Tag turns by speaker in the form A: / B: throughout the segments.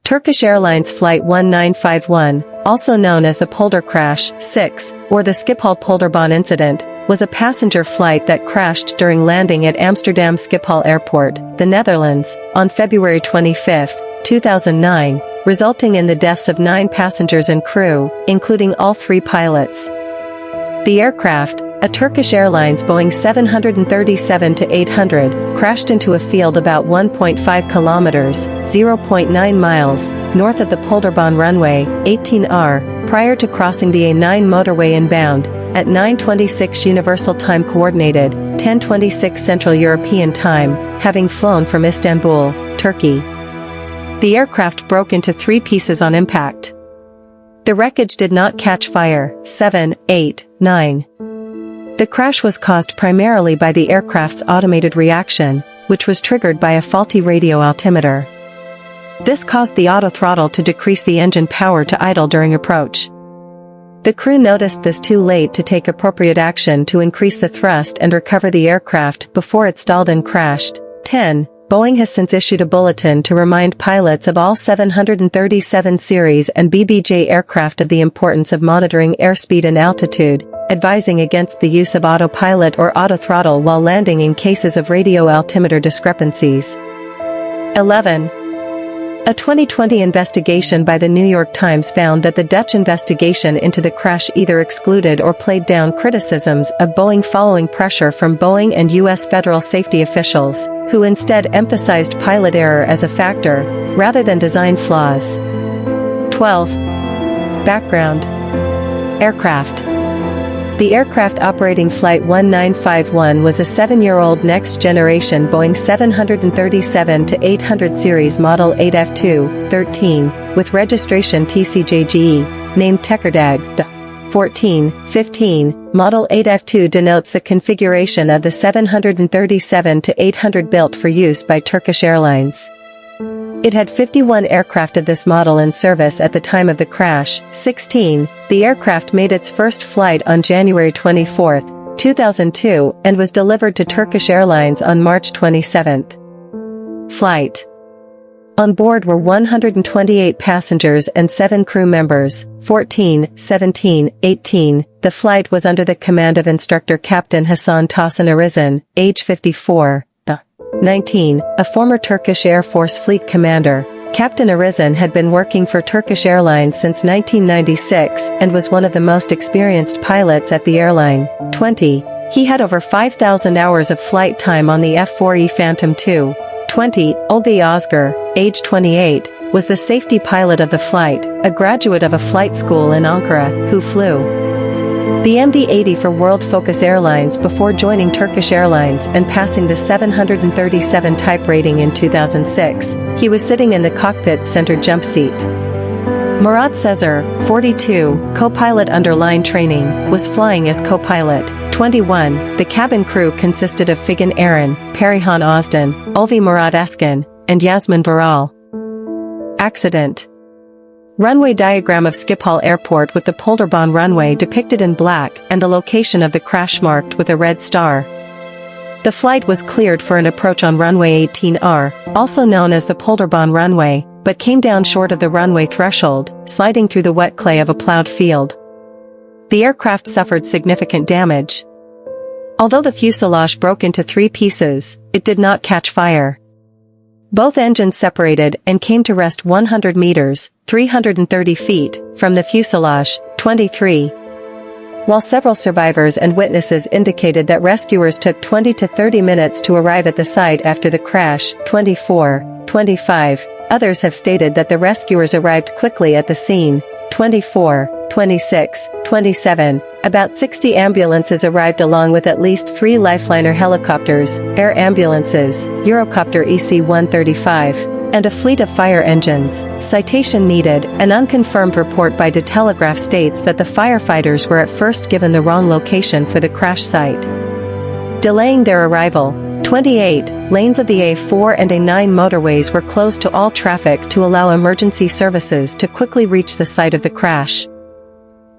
A: Turkish Airlines Flight 1951, also known as the Polder Crash 6, or the Schiphol-Polderbaan incident, was a passenger flight that crashed during landing at Amsterdam Schiphol Airport, the Netherlands, on February 25, 2009, resulting in the deaths of 9 passengers and crew, including all 3 pilots. The aircraft, a Turkish Airlines Boeing 737-800, crashed into a field about 1.5 kilometers, 0.9 miles, north of the Polderbaan runway, 18R, prior to crossing the A9 motorway inbound, at 9:26 Universal Time Coordinated, 10:26 Central European Time, having flown from Istanbul, Turkey. The aircraft broke into 3 pieces on impact. The wreckage did not catch fire. 7, 8, 9. The crash was caused primarily by the aircraft's automated reaction, which was triggered by a faulty radio altimeter. This caused the autothrottle to decrease the engine power to idle during approach. The crew noticed this too late to take appropriate action to increase the thrust and recover the aircraft before it stalled and crashed. 10. Boeing has since issued a bulletin to remind pilots of all 737 series and BBJ aircraft of the importance of monitoring airspeed and altitude, advising against the use of autopilot or autothrottle while landing in cases of radio altimeter discrepancies. 11. A 2020 investigation by the New York Times found that the Dutch investigation into the crash either excluded or played down criticisms of Boeing following pressure from Boeing and U.S. federal safety officials, who instead emphasized pilot error as a factor, rather than design flaws. 12. Background. Aircraft. The aircraft operating Flight 1951 was a 7-year-old next-generation Boeing 737-800 series Model 8F2-13, with registration TCJGE, named Tekerdag. 14-15, Model 8F2 denotes the configuration of the 737-800 built for use by Turkish Airlines. It had 51 aircraft of this model in service at the time of the crash. 16. The aircraft made its first flight on January 24, 2002, and was delivered to Turkish Airlines on March 27. Flight. On board were 128 passengers and 7 crew members. 14, 17, 18. The flight was under the command of instructor Captain Hasan Tahsin Arizin, age 54. 19. A former Turkish Air Force fleet commander, Captain Arizin had been working for Turkish Airlines since 1996 and was one of the most experienced pilots at the airline. 20. He had over 5,000 hours of flight time on the F-4E Phantom II. 20. Olga Ozgur, age 28, was the safety pilot of the flight, a graduate of a flight school in Ankara, who flew the MD-80 for World Focus Airlines before joining Turkish Airlines and passing the 737 type rating in 2006. He was sitting in the cockpit's center jump seat. Murat Sezer, 42, co-pilot under line training, was flying as co-pilot. 21. The cabin crew consisted of Figen Eren, Perihan Ozden, Ulvi Murat Eskin, and Yasmin Varal. Accident. Runway diagram of Schiphol Airport with the Polderbaan runway depicted in black and the location of the crash marked with a red star. The flight was cleared for an approach on runway 18R, also known as the Polderbaan runway, but came down short of the runway threshold, sliding through the wet clay of a plowed field. The aircraft suffered significant damage. Although the fuselage broke into 3 pieces, it did not catch fire. Both engines separated and came to rest 100 meters, 330 feet, from the fuselage. 23. While several survivors and witnesses indicated that rescuers took 20 to 30 minutes to arrive at the site after the crash. 24. 25. Others have stated that the rescuers arrived quickly at the scene. 24. 26, 27. About 60 ambulances arrived along with at least 3 Lifeliner helicopters, air ambulances, Eurocopter EC-135, and a fleet of fire engines. Citation needed. An unconfirmed report by De Telegraaf states that the firefighters were at first given the wrong location for the crash site, delaying their arrival. 28. Lanes of the A4 and A9 motorways were closed to all traffic to allow emergency services to quickly reach the site of the crash.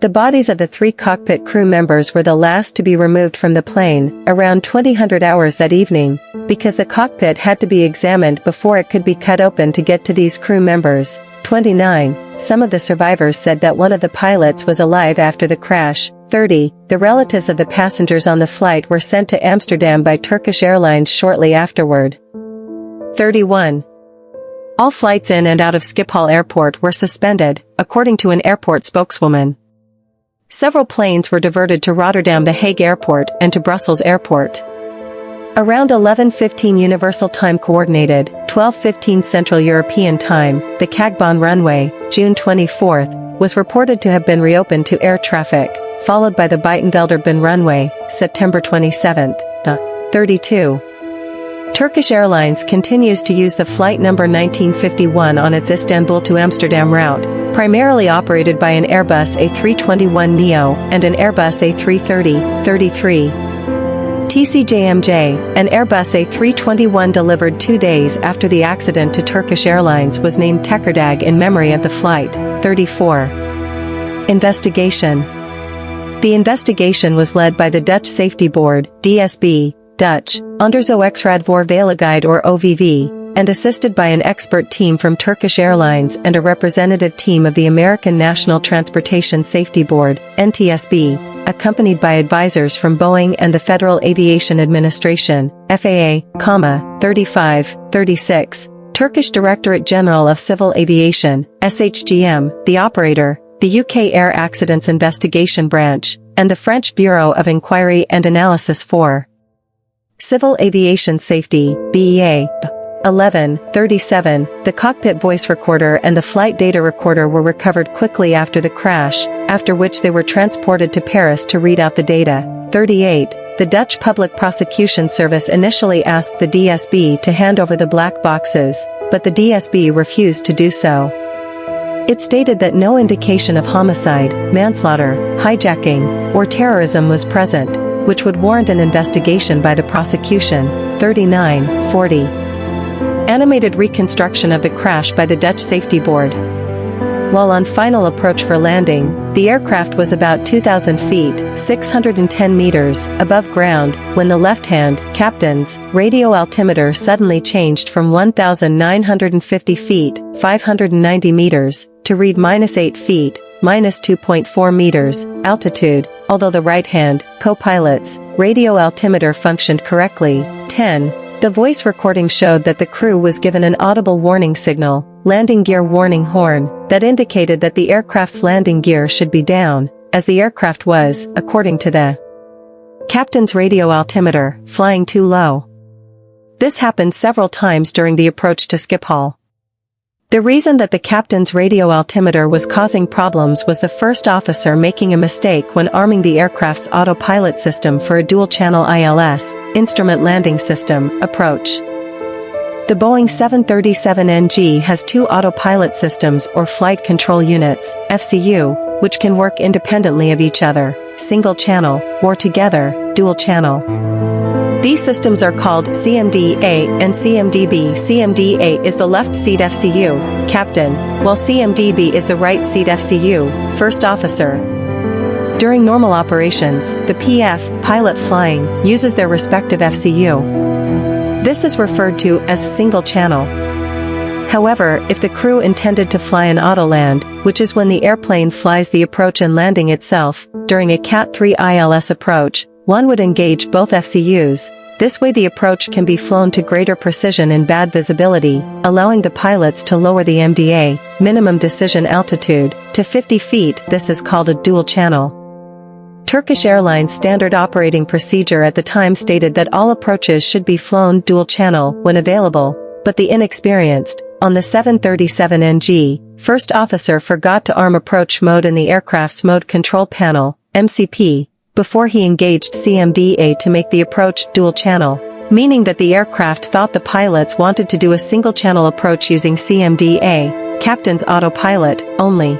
A: The bodies of the 3 cockpit crew members were the last to be removed from the plane, around 2000 hours that evening, because the cockpit had to be examined before it could be cut open to get to these crew members. 29. Some of the survivors said that one of the pilots was alive after the crash. 30. The relatives of the passengers on the flight were sent to Amsterdam by Turkish Airlines shortly afterward. 31. All flights in and out of Schiphol Airport were suspended, according to an airport spokeswoman. Several planes were diverted to Rotterdam The Hague Airport and to Brussels Airport. Around 11:15 Universal Time Coordinated, 12:15 Central European Time, the Kagbon runway, June 24, was reported to have been reopened to air traffic, followed by the Buitenvelderbaan runway, September 27. 32. Turkish Airlines continues to use the flight number 1951 on its Istanbul to Amsterdam route, primarily operated by an Airbus A321neo and an Airbus A330-33. TCJMJ, an Airbus A321 delivered 2 days after the accident to Turkish Airlines was named Tekkerdağ in memory of the flight. 34. Investigation. The investigation was led by the Dutch Safety Board, DSB, Dutch, Onderzoeksraad voor Veiligheid or OVV, and assisted by an expert team from Turkish Airlines and a representative team of the American National Transportation Safety Board, NTSB, accompanied by advisors from Boeing and the Federal Aviation Administration, FAA, 35, 36, Turkish Directorate General of Civil Aviation, SHGM, the operator, the UK Air Accidents Investigation Branch, and the French Bureau of Inquiry and Analysis for Civil Aviation Safety, BEA. 11:37, the cockpit voice recorder and the flight data recorder were recovered quickly after the crash, after which they were transported to Paris to read out the data. 38, the Dutch Public Prosecution Service initially asked the DSB to hand over the black boxes, but the DSB refused to do so. It stated that no indication of homicide, manslaughter, hijacking, or terrorism was present, which would warrant an investigation by the prosecution. 39:40. Animated reconstruction of the crash by the Dutch Safety Board. While on final approach for landing, the aircraft was about 2,000 feet, 610 meters, above ground, when the left-hand, captain's, radio altimeter suddenly changed from 1,950 feet, 590 meters, to read -8 feet, -2.4 meters, altitude, although the right-hand, co-pilot's, radio altimeter functioned correctly. 10. The voice recording showed that the crew was given an audible warning signal, landing gear warning horn, that indicated that the aircraft's landing gear should be down, as the aircraft was, according to the captain's radio altimeter, flying too low. This happened several times during the approach to Schiphol. The reason that the captain's radio altimeter was causing problems was the first officer making a mistake when arming the aircraft's autopilot system for a dual-channel ILS, instrument landing system, approach. The Boeing 737NG has two autopilot systems or flight control units, FCU, which can work independently of each other, single-channel, or together, dual-channel. These systems are called CMD-A and CMD-B. CMD-A is the left seat FCU, captain, while CMD-B is the right seat FCU, first officer. During normal operations, the PF, pilot flying, uses their respective FCU. This is referred to as single channel. However, if the crew intended to fly an autoland, which is when the airplane flies the approach and landing itself, during a Cat 3 ILS approach, one would engage both FCUs. This way the approach can be flown to greater precision in bad visibility, allowing the pilots to lower the MDA, minimum decision altitude, to 50 feet. This is called a dual channel. Turkish Airlines standard operating procedure at the time stated that all approaches should be flown dual channel when available, but the inexperienced, on the 737NG, first officer forgot to arm approach mode in the aircraft's mode control panel, MCP, before he engaged CMD-A to make the approach dual channel, meaning that the aircraft thought the pilots wanted to do a single channel approach using CMD-A, captain's autopilot, only.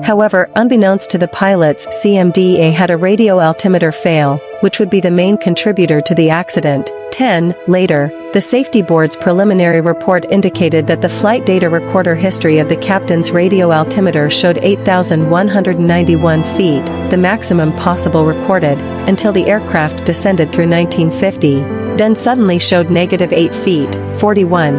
A: However, unbeknownst to the pilots, CMD-A had a radio altimeter fail, which would be the main contributor to the accident. 10. Later, the safety board's preliminary report indicated that the flight data recorder history of the captain's radio altimeter showed 8,191 feet, the maximum possible recorded, until the aircraft descended through 1950, then suddenly showed -8 feet, 41.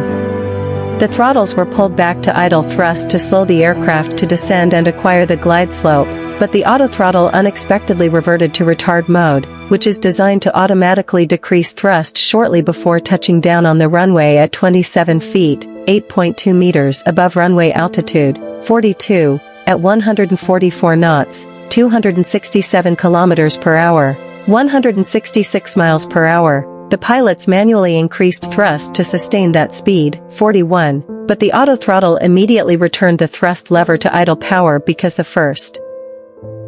A: The throttles were pulled back to idle thrust to slow the aircraft to descend and acquire the glide slope, but the autothrottle unexpectedly reverted to retard mode, which is designed to automatically decrease thrust shortly before touching down on the runway at 27 feet, 8.2 meters above runway altitude, 42, at 144 knots, 267 kilometers per hour, 166 miles per hour. The pilots manually increased thrust to sustain that speed, 41, but the autothrottle immediately returned the thrust lever to idle power because the first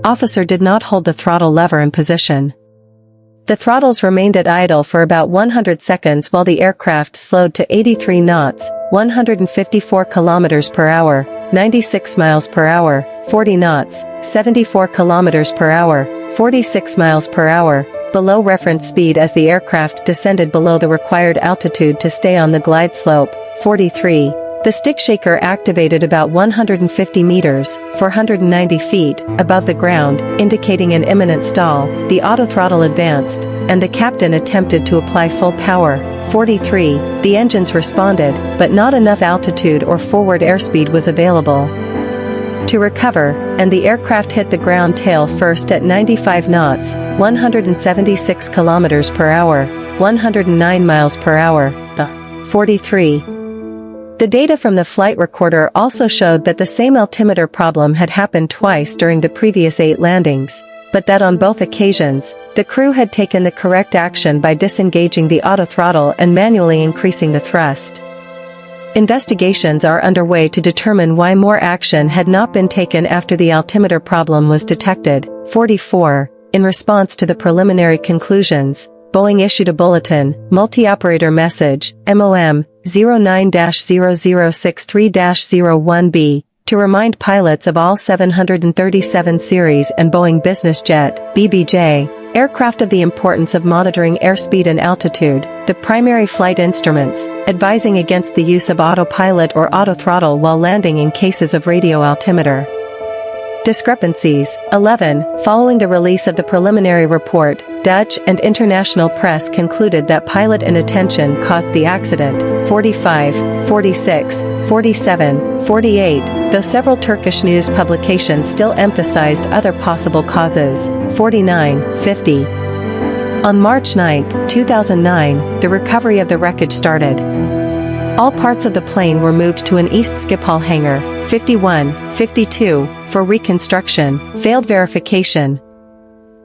A: officer did not hold the throttle lever in position. The throttles remained at idle for about 100 seconds while the aircraft slowed to 83 knots, 154 kilometers per hour, 96 miles per hour, 40 knots, 74 kilometers per hour, 46 miles per hour, below reference speed as the aircraft descended below the required altitude to stay on the glide slope, 43. The stick shaker activated about 150 meters, 490 feet, above the ground, indicating an imminent stall. The autothrottle advanced, and the captain attempted to apply full power, 43. The engines responded, but not enough altitude or forward airspeed was available to recover, and the aircraft hit the ground tail first at 95 knots, 176 kilometers per hour, 109 miles per hour, 43. The data from the flight recorder also showed that the same altimeter problem had happened twice during the previous 8 landings, but that on both occasions, the crew had taken the correct action by disengaging the autothrottle and manually increasing the thrust. Investigations are underway to determine why more action had not been taken after the altimeter problem was detected. 44. In response to the preliminary conclusions, Boeing issued a bulletin, multi-operator message, MOM, 09-0063-01B, to remind pilots of all 737 series and Boeing Business Jet, BBJ, aircraft of the importance of monitoring airspeed and altitude, the primary flight instruments, advising against the use of autopilot or autothrottle while landing in cases of radio altimeter discrepancies. 11. Following the release of the preliminary report, Dutch and international press concluded that pilot inattention caused the accident. 45, 46, 47, 48, though several Turkish news publications still emphasized other possible causes. 49, 50. On March 9, 2009, the recovery of the wreckage started. All parts of the plane were moved to an East Schiphol hangar, 51, 52, for reconstruction, failed verification.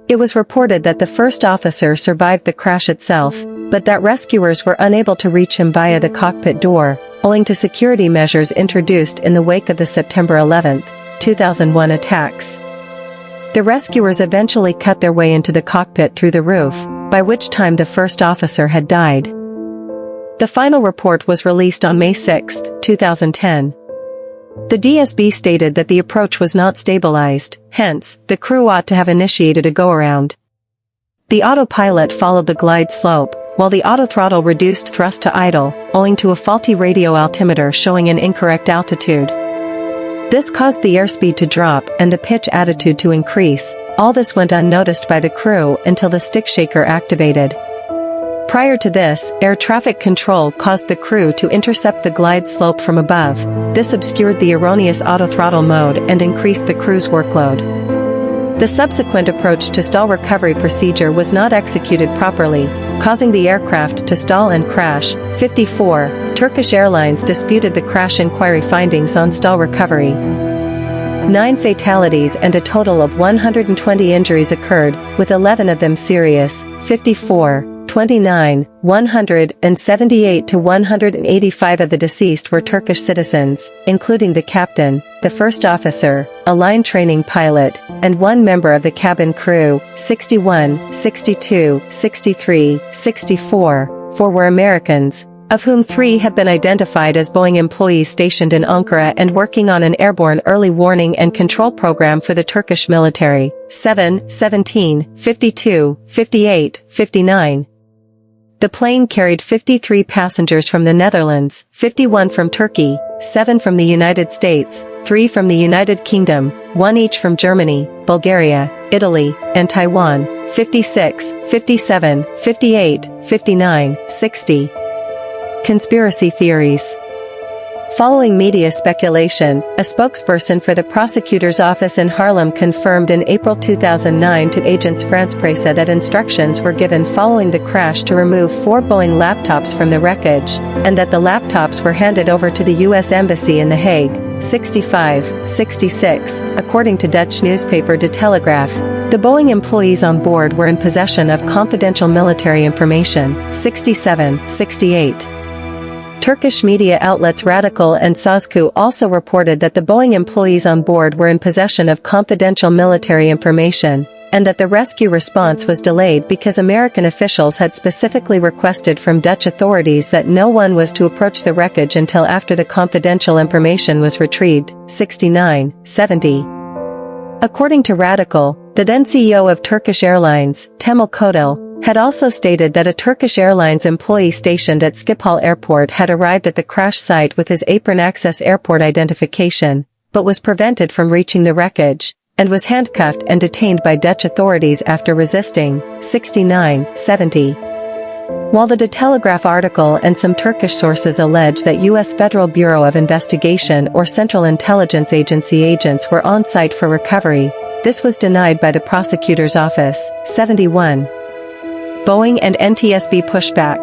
A: It was reported that the first officer survived the crash itself, but that rescuers were unable to reach him via the cockpit door, owing to security measures introduced in the wake of the September 11, 2001 attacks. The rescuers eventually cut their way into the cockpit through the roof, by which time the first officer had died. The final report was released on May 6, 2010. The DSB stated that the approach was not stabilized, hence, the crew ought to have initiated a go-around. The autopilot followed the glide slope, while the autothrottle reduced thrust to idle, owing to a faulty radio altimeter showing an incorrect altitude. This caused the airspeed to drop and the pitch attitude to increase. All this went unnoticed by the crew until the stick shaker activated. Prior to this, air traffic control caused the crew to intercept the glide slope from above. This obscured the erroneous autothrottle mode and increased the crew's workload. The subsequent approach to stall recovery procedure was not executed properly, causing the aircraft to stall and crash. 54. Turkish Airlines disputed the crash inquiry findings on stall recovery. 9 fatalities and a total of 120 injuries occurred, with 11 of them serious. 54. 29, 178 to 185 of the deceased were Turkish citizens, including the captain, the first officer, a line training pilot, and 1 member of the cabin crew. 61, 62, 63, 64, 4 were Americans, of whom 3 have been identified as Boeing employees stationed in Ankara and working on an airborne early warning and control program for the Turkish military. 7, 17, 52, 58, 59. The plane carried 53 passengers from the Netherlands, 51 from Turkey, 7 from the United States, 3 from the United Kingdom, 1 each from Germany, Bulgaria, Italy, and Taiwan. 56, 57, 58, 59, 60. Conspiracy theories. Following media speculation, a spokesperson for the prosecutor's office in Harlem confirmed in April 2009 to Agence France-Presse that instructions were given following the crash to remove 4 Boeing laptops from the wreckage, and that the laptops were handed over to the U.S. Embassy in The Hague. 66, according to Dutch newspaper De Telegraaf. The Boeing employees on board were in possession of confidential military information. 68. Turkish media outlets Radikal and Sözcü also reported that the Boeing employees on board were in possession of confidential military information, and that the rescue response was delayed because American officials had specifically requested from Dutch authorities that no one was to approach the wreckage until after the confidential information was retrieved. 70. According to Radikal, the then CEO of Turkish Airlines, Temel Kodil, had also stated that a Turkish Airlines employee stationed at Schiphol airport had arrived at the crash site with his apron access airport identification, but was prevented from reaching the wreckage, and was handcuffed and detained by Dutch authorities after resisting. 70. While the De Telegraaf article and some Turkish sources allege that U.S. Federal Bureau of Investigation or Central Intelligence Agency agents were on site for recovery, this was denied by the prosecutor's office. 71. Boeing and NTSB pushback.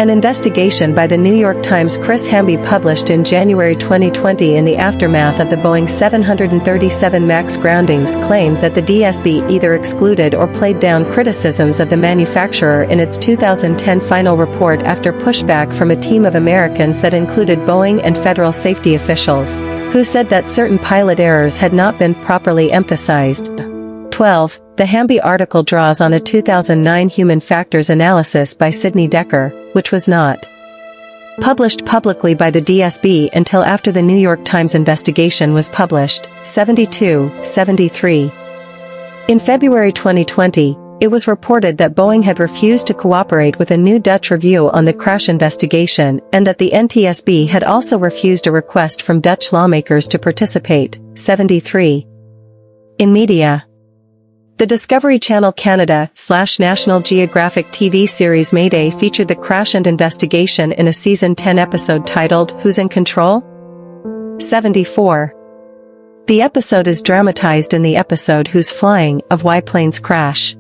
A: An investigation by the New York Times' Chris Hamby published in January 2020 in the aftermath of the Boeing 737 MAX groundings claimed that the DSB either excluded or played down criticisms of the manufacturer in its 2010 final report after pushback from a team of Americans that included Boeing and federal safety officials, who said that certain pilot errors had not been properly emphasized. 12. The Hamby article draws on a 2009 human factors analysis by Sidney Dekker, which was not published publicly by the DSB until after the New York Times investigation was published. 73. In February 2020, it was reported that Boeing had refused to cooperate with a new Dutch review on the crash investigation and that the NTSB had also refused a request from Dutch lawmakers to participate. 73. In media. The Discovery Channel Canada/National Geographic TV series Mayday featured the crash and investigation in a season 10 episode titled Who's in Control? 74. The episode is dramatized in the episode Who's Flying of Why Planes Crash.